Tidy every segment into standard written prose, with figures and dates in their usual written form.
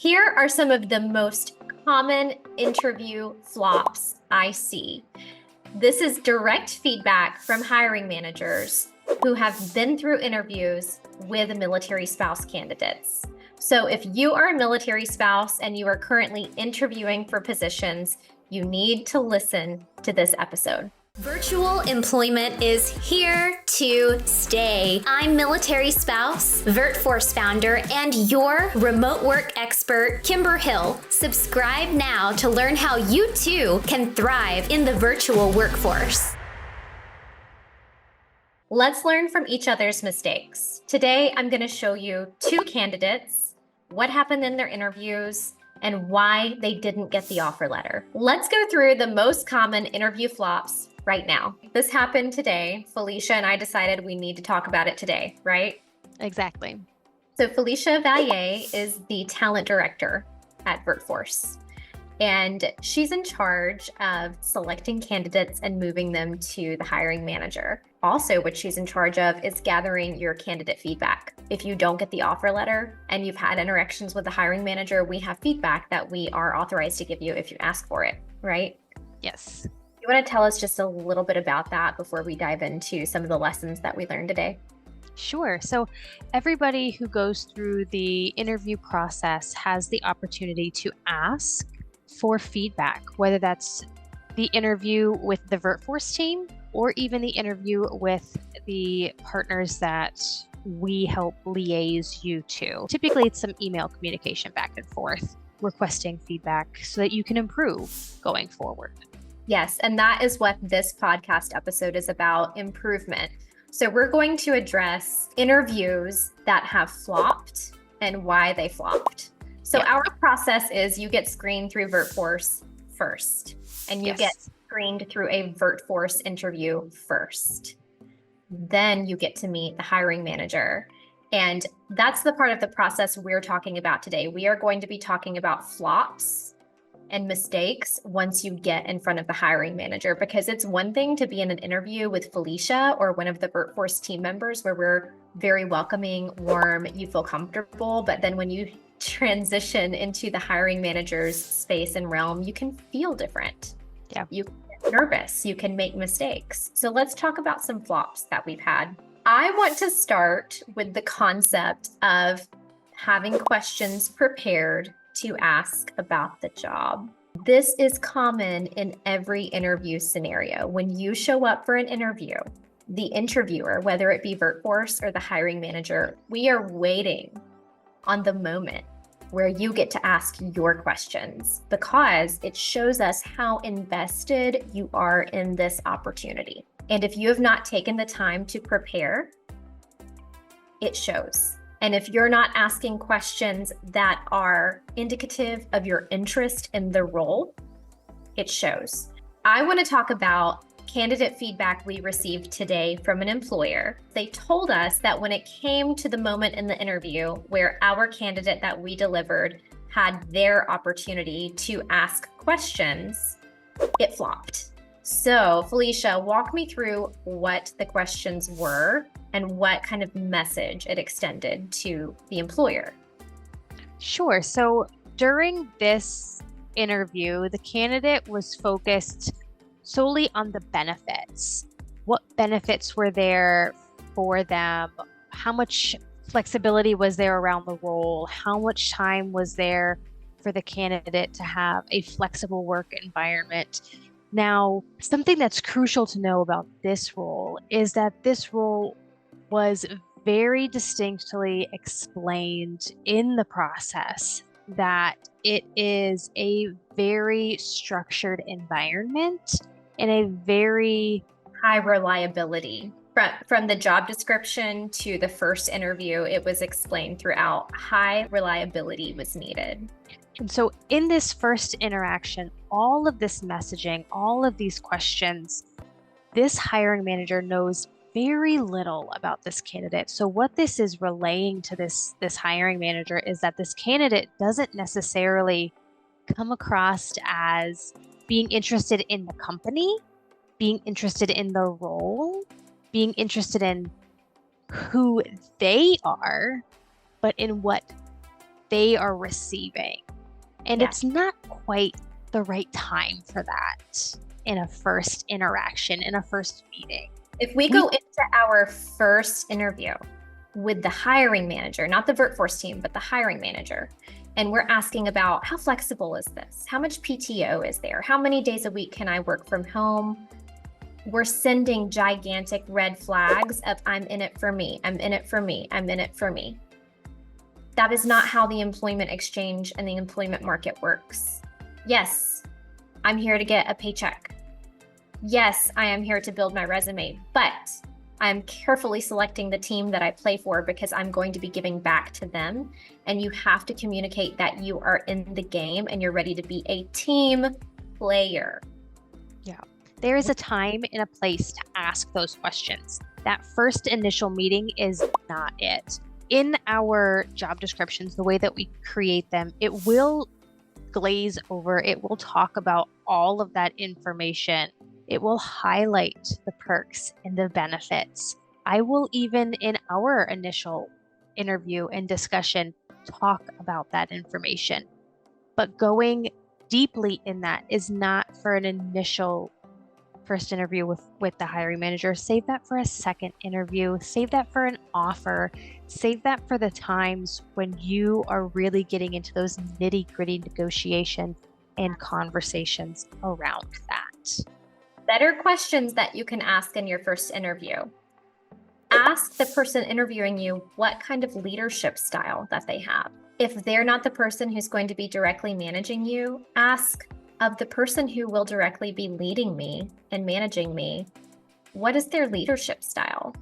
Here are some of the most common interview flops I see. This is direct feedback from hiring managers who have been through interviews with military spouse candidates. So if you are a military spouse and you are currently interviewing for positions, you need to listen to this episode. Virtual employment is here to stay. I'm military spouse, VirtForce founder, and your remote work expert, Kimber Hill. Subscribe now to learn how you too can thrive in the virtual workforce. Let's learn from each other's mistakes. Today, I'm going to show you two candidates, what happened in their interviews, and why they didn't get the offer letter. Let's go through the most common interview flops right now. This happened today. Felicia and I decided we need to talk about it today, right? Exactly. So 𝗶𝗁𝘂𝗍𝗂𝗍 is the talent director at VirtForce, and she's in charge of selecting candidates and moving them to the hiring manager. Also, what she's in charge of is gathering your candidate feedback. If you don't get the offer letter and you've had interactions with the hiring manager, we have feedback that we are authorized to give you if you ask for it, right? Yes. You want to tell us just a little bit about that before we dive into some of the lessons that we learned today? Sure. So everybody who goes through the interview process has the opportunity to ask for feedback, whether that's the interview with the VirtForce team or even the interview with the partners that we help liaise you to. Typically, it's some email communication back and forth, requesting feedback so that you can improve going forward. Yes, and that is what this podcast episode is about, improvement. So we're going to address interviews that have flopped and why they flopped. So our process is you get screened through VirtForce first, and you get screened through a VirtForce interview first. Then you get to meet the hiring manager. And that's the part of the process we're talking about today. We are going to be talking about flops and mistakes once you get in front of the hiring manager, because it's one thing to be in an interview with Felicia or one of the VirtForce team members where we're very welcoming, warm, you feel comfortable. But then when you transition into the hiring manager's space and realm, you can feel different. Yeah. You can get nervous, you can make mistakes. So let's talk about some flops that we've had. I want to start with the concept of having questions prepared to ask about the job. This is common in every interview scenario. When you show up for an interview, the interviewer, whether it be VirtForce or the hiring manager, we are waiting on the moment where you get to ask your questions, because it shows us how invested you are in this opportunity. And if you have not taken the time to prepare, it shows. And if you're not asking questions that are indicative of your interest in the role, it shows. I want to talk about candidate feedback we received today from an employer. They told us that when it came to the moment in the interview where our candidate that we delivered had their opportunity to ask questions, it flopped. So Felicia, walk me through what the questions were and what kind of message it extended to the employer. Sure. So during this interview, the candidate was focused solely on the benefits. What benefits were there for them? How much flexibility was there around the role? How much time was there for the candidate to have a flexible work environment? Now, something that's crucial to know about this role is that this role was very distinctly explained in the process that it is a very structured environment and a very high reliability. From the job description to the first interview, it was explained throughout high reliability was needed. And so in this first interaction, all of this messaging, all of these questions, this hiring manager knows very little about this candidate. So what this is relaying to this hiring manager is that this candidate doesn't necessarily come across as being interested in the company, being interested in the role, being interested in who they are, but in what they are receiving. And Yeah. it's not quite the right time for that in a first interaction, in a first meeting. If we go into our first interview with the hiring manager, not the VirtForce team, but the hiring manager, and we're asking about how flexible is this? How much PTO is there? How many days a week can I work from home? We're sending gigantic red flags of I'm in it for me, I'm in it for me, I'm in it for me. That is not how the employment exchange and the employment market works. Yes, I'm here to get a paycheck. Yes, I am here to build my resume, but I'm carefully selecting the team that I play for because I'm going to be giving back to them. And you have to communicate that you are in the game and you're ready to be a team player. Yeah. There is a time and a place to ask those questions. That first initial meeting is not it. In our job descriptions, the way that we create them, it will glaze over, it will talk about all of that information. It will highlight the perks and the benefits. I will even in our initial interview and discussion talk about that information. But going deeply in that is not for an initial first interview with the hiring manager. Save that for a second interview. Save that for an offer. Save that for the times when you are really getting into those nitty-gritty negotiation and conversations around that. Better questions that you can ask in your first interview. Ask the person interviewing you what kind of leadership style that they have. If they're not the person who's going to be directly managing you, ask of the person who will directly be leading me and managing me, what is their leadership style?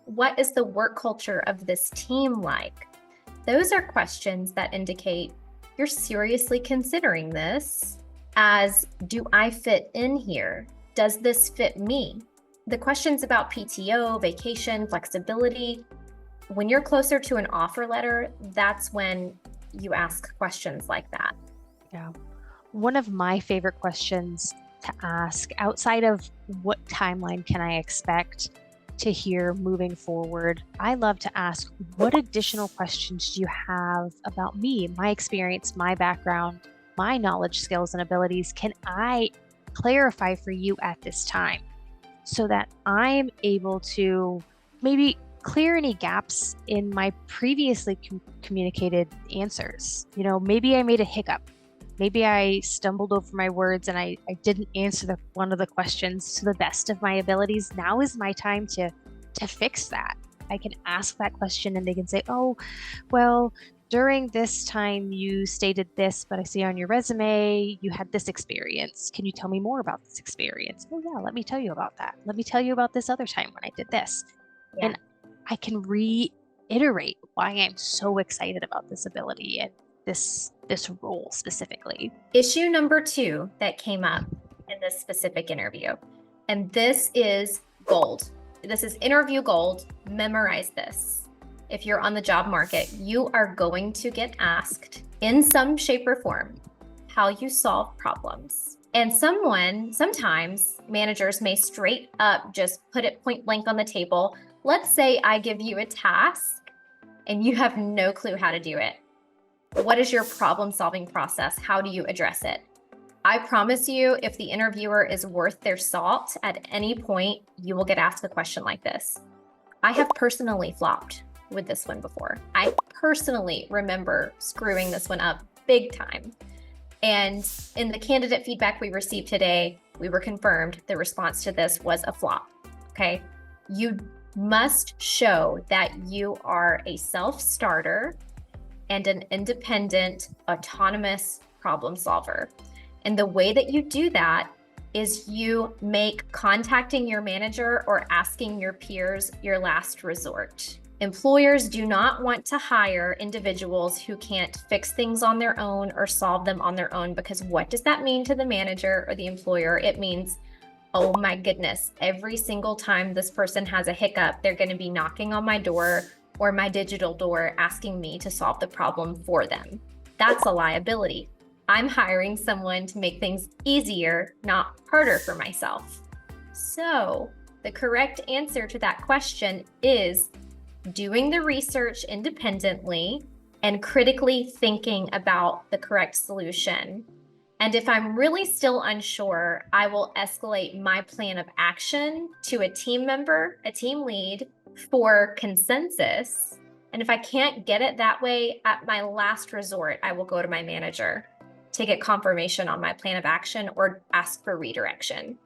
What is the work culture of this team like? Those are questions that indicate you're seriously considering this as, do I fit in here? Does this fit me? The questions about PTO, vacation, flexibility, when you're closer to an offer letter, that's when you ask questions like that. Yeah. One of my favorite questions to ask outside of what timeline can I expect to hear moving forward, I love to ask, what additional questions do you have about me, my experience, my background, my knowledge, skills, and abilities? Can I clarify for you at this time so that I'm able to maybe clear any gaps in my previously communicated answers? You know, maybe I made a hiccup. Maybe I stumbled over my words and I didn't answer one of the questions to the best of my abilities. Now is my time to fix that. I can ask that question and they can say, oh, well, during this time you stated this, but I see on your resume you had this experience. Can you tell me more about this experience? Oh yeah, let me tell you about that. Let me tell you about this other time when I did this. Yeah. And I can reiterate why I'm so excited about this ability and this role specifically. Issue number 2 that came up in this specific interview, and this is gold. This is interview gold. Memorize this. If you're on the job market, you are going to get asked in some shape or form how you solve problems. And sometimes managers may straight up just put it point blank on the table. Let's say I give you a task and you have no clue how to do it. What is your problem-solving process? How do you address it? I promise you, if the interviewer is worth their salt, at any point, you will get asked a question like this. I have personally flopped with this one before. I personally remember screwing this one up big time. And in the candidate feedback we received today, we were confirmed the response to this was a flop, okay? You must show that you are a self-starter and an independent, autonomous problem solver. And the way that you do that is you make contacting your manager or asking your peers your last resort. Employers do not want to hire individuals who can't fix things on their own or solve them on their own, because what does that mean to the manager or the employer? It means, oh my goodness, every single time this person has a hiccup, they're going to be knocking on my door or my digital door asking me to solve the problem for them. That's a liability. I'm hiring someone to make things easier, not harder for myself. So the correct answer to that question is doing the research independently and critically thinking about the correct solution. And if I'm really still unsure, I will escalate my plan of action to a team member, a team lead, for consensus. And if I can't get it that way, at my last resort, I will go to my manager to get confirmation on my plan of action or ask for redirection.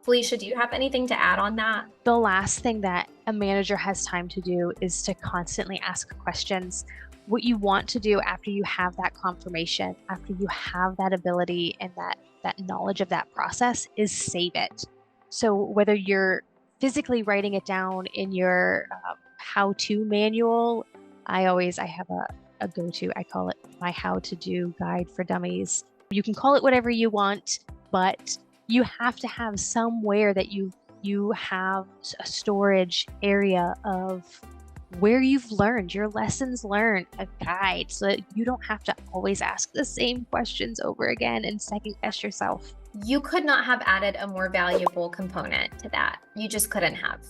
Felicia, do you have anything to add on that? The last thing that a manager has time to do is to constantly ask questions. What you want to do after you have that confirmation, after you have that ability and that knowledge of that process, is save it. So whether you're physically writing it down in your how-to manual, I have a go-to. I call it my how-to-do guide for dummies. You can call it whatever you want, but you have to have somewhere that you have a storage area of where you've learned your lessons learned, a guide, so that you don't have to always ask the same questions over again and second guess yourself. You could not have added a more valuable component to that. You just couldn't have.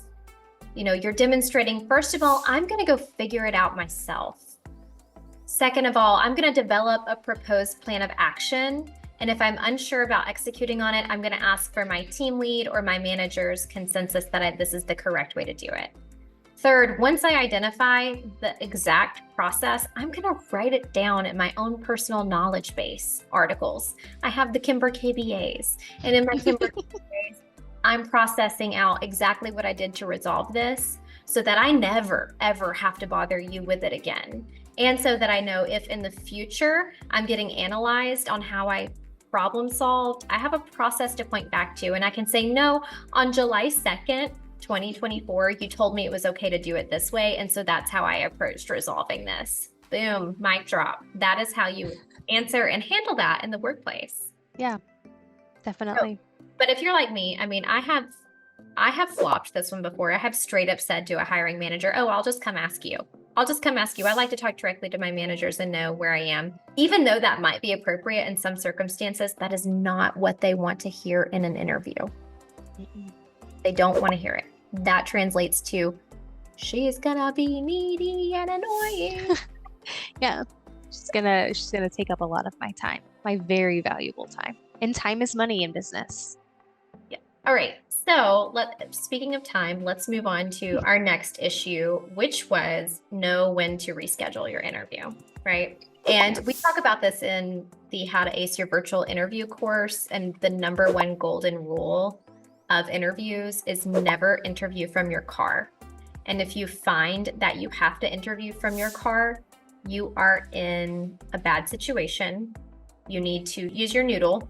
You're demonstrating, first of all, I'm going to go figure it out myself. Second of all, I'm going to develop a proposed plan of action. And if I'm unsure about executing on it, I'm going to ask for my team lead or my manager's consensus that this is the correct way to do it. Third, once I identify the exact process, I'm going to write it down in my own personal knowledge base articles. I have the Kimber KBAs, and in my Kimber KBAs, I'm processing out exactly what I did to resolve this so that I never, ever have to bother you with it again. And so that I know if in the future I'm getting analyzed on how I problem solved, I have a process to point back to, and I can say, no, on July 2nd, 2024, you told me it was okay to do it this way. And so that's how I approached resolving this. Boom, mic drop. That is how you answer and handle that in the workplace. Yeah, definitely. But if you're like me, I have flopped this one before. I have straight up said to a hiring manager, oh, I'll just come ask you. I like to talk directly to my managers and know where I am. Even though that might be appropriate in some circumstances, that is not what they want to hear in an interview. They don't want to hear it. That translates to, she's gonna be needy and annoying. Yeah, she's gonna take up a lot of my time, my very valuable time. And time is money in business. Yeah. All right. So speaking of time, let's move on to our next issue, which was know when to reschedule your interview, right? And we talk about this in the How to Ace Your Virtual Interview course. And the #1 golden rule of interviews is never interview from your car. And if you find that you have to interview from your car, you are in a bad situation. You need to use your noodle,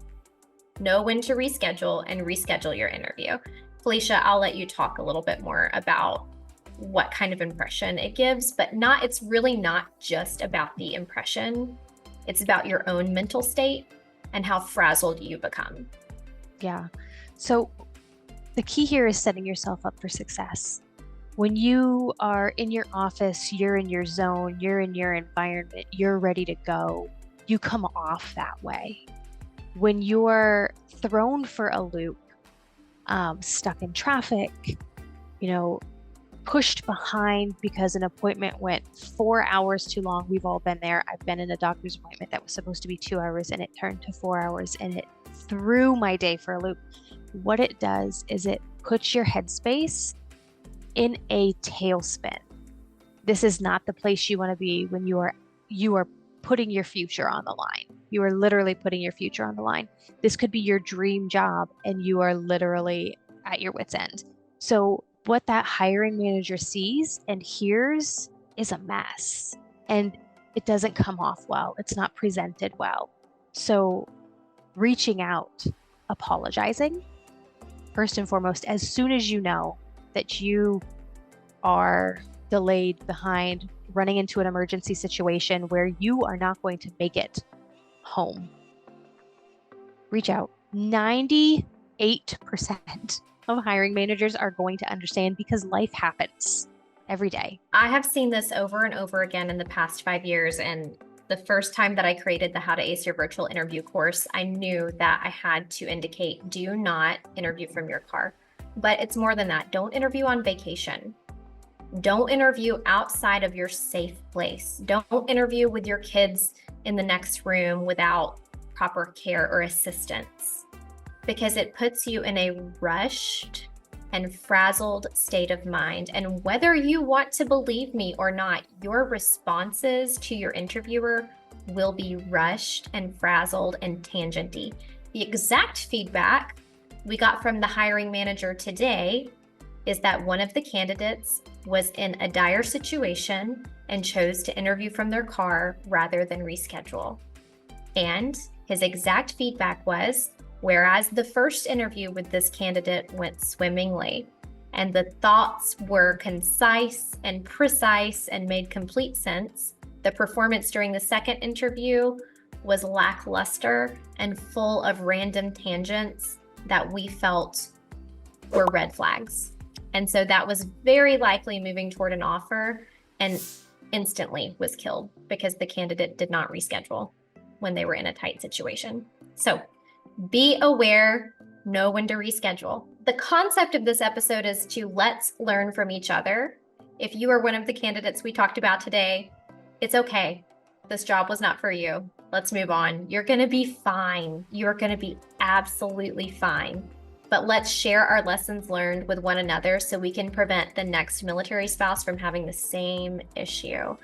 know when to reschedule, and reschedule your interview. Felicia, I'll let you talk a little bit more about what kind of impression it gives, but it's really not just about the impression. It's about your own mental state and how frazzled you become. Yeah. So the key here is setting yourself up for success. When you are in your office, you're in your zone, you're in your environment, you're ready to go, you come off that way. When you're thrown for a loop, stuck in traffic, pushed behind because an appointment went 4 hours too long. We've all been there. I've been in a doctor's appointment that was supposed to be 2 hours and it turned to 4 hours and it threw my day for a loop. What it does is it puts your headspace in a tailspin. This is not the place you want to be when you are putting your future on the line. You are literally putting your future on the line. This could be your dream job and you are literally at your wit's end. So what that hiring manager sees and hears is a mess and it doesn't come off well. It's not presented well. So reaching out, apologizing, first and foremost, as soon as you know that you are delayed, behind, running into an emergency situation where you are not going to make it home, reach out. 98% of hiring managers are going to understand because life happens every day. I have seen this over and over again in the past 5 years. And the first time that I created the How to Ace Your Virtual Interview course, I knew that I had to indicate, do not interview from your car. But it's more than that. Don't interview on vacation. Don't interview outside of your safe place. Don't interview with your kids in the next room without proper care or assistance, because it puts you in a rushed and frazzled state of mind. And whether you want to believe me or not, your responses to your interviewer will be rushed and frazzled and tangenty. The exact feedback we got from the hiring manager today is that one of the candidates was in a dire situation and chose to interview from their car rather than reschedule. And his exact feedback was, whereas the first interview with this candidate went swimmingly and the thoughts were concise and precise and made complete sense, the performance during the second interview was lackluster and full of random tangents that we felt were red flags. And so that was very likely moving toward an offer and instantly was killed because the candidate did not reschedule when they were in a tight situation. So be aware, know when to reschedule. The concept of this episode is to let's learn from each other. If you are one of the candidates we talked about today, it's okay. This job was not for you. Let's move on. You're going to be fine. You're going to be absolutely fine. But let's share our lessons learned with one another so we can prevent the next military spouse from having the same issue. All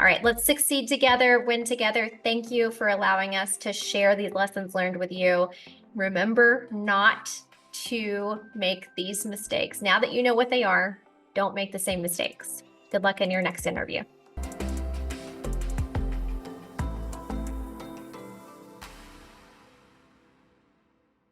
right, let's succeed together, win together. Thank you for allowing us to share these lessons learned with you. Remember not to make these mistakes. Now that you know what they are, don't make the same mistakes. Good luck in your next interview.